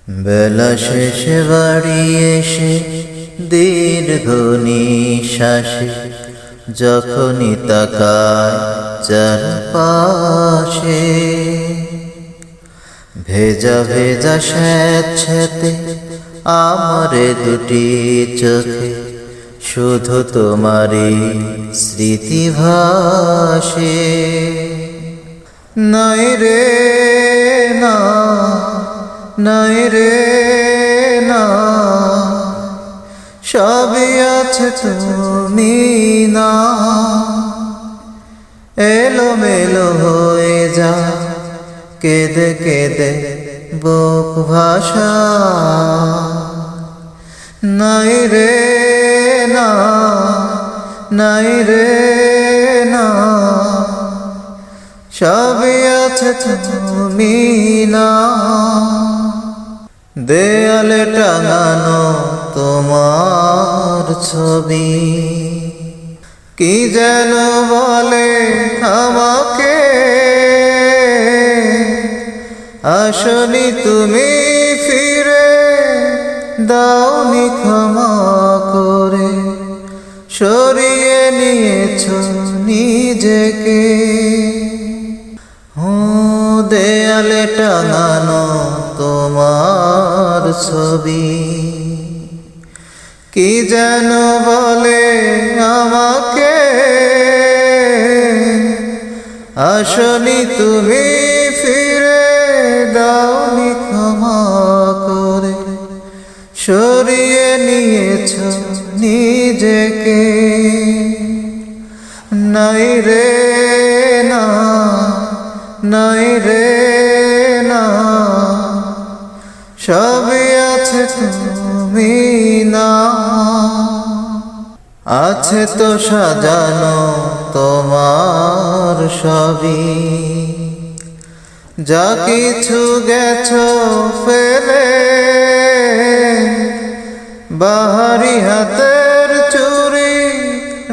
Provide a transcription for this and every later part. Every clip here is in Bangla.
বেলা শেষে বাড়ি এসে দীর্ঘ নিঃশ্বাসে যখনই তাকায় চারপাশে, ভেজা ভেজা স্যাঁতস্যাঁতে আমারে দুটি চোখে শুধু তোমারই স্মৃতি ভাসে। নাই রে না, নাই রে না, সবই আছে তুমি না। এলোমেলো হয়ে যা কেঁদে কেঁদে বুক ভাষা। নাই রে না, নাই রে না, সবই আছে তুমি না। দেয়ালে টাঙানো তোমার ছবি কি যেন বলে আমাকে, আসনি তুমি ফিরে দাওনি ক্ষমা করে, সরিয়ে নিয়েছো নিজেকে। দেয়ালে টাঙানো তোমার ছবি কি যেন বলে আমাকে, আসনি তুমি ফিরে দাওনি ক্ষমা করে, সরিয়ে নিয়েছো নিজেকে। নাই রে না, নাই রে না, সবই আছে তুমি না। আছে তো সাজানো তোমার সবই, যা কিছু গেছো ফেলে, বাহারি হাতের চুড়ি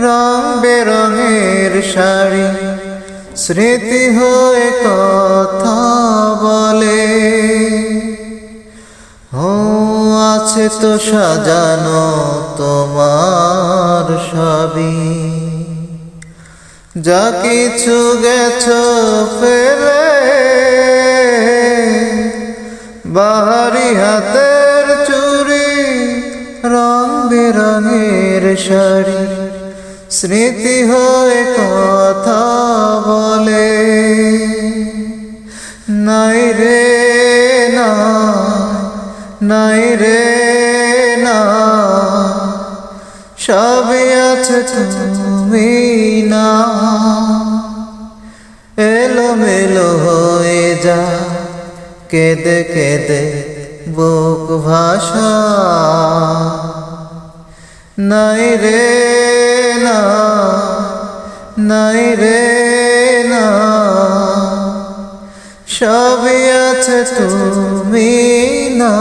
রং বেরঙের শাড়ি স্মৃতি হয়ে কথা বলে। আছে তো সাজানো তোমার সবই, যা কিছু গেছো ফেলে, বাহারি হাতের চুড়ি রং বেরঙের শাড়ি স্মৃতি হয়ে কথা বলে। নাই রে না, নাই রে না, সবই আছে তুমি না। এলোমেলো হয়ে যা কেঁদে কেঁদে বুক ভাষা। নাই রে না, নাই রে না, সবই আছে তুমি না।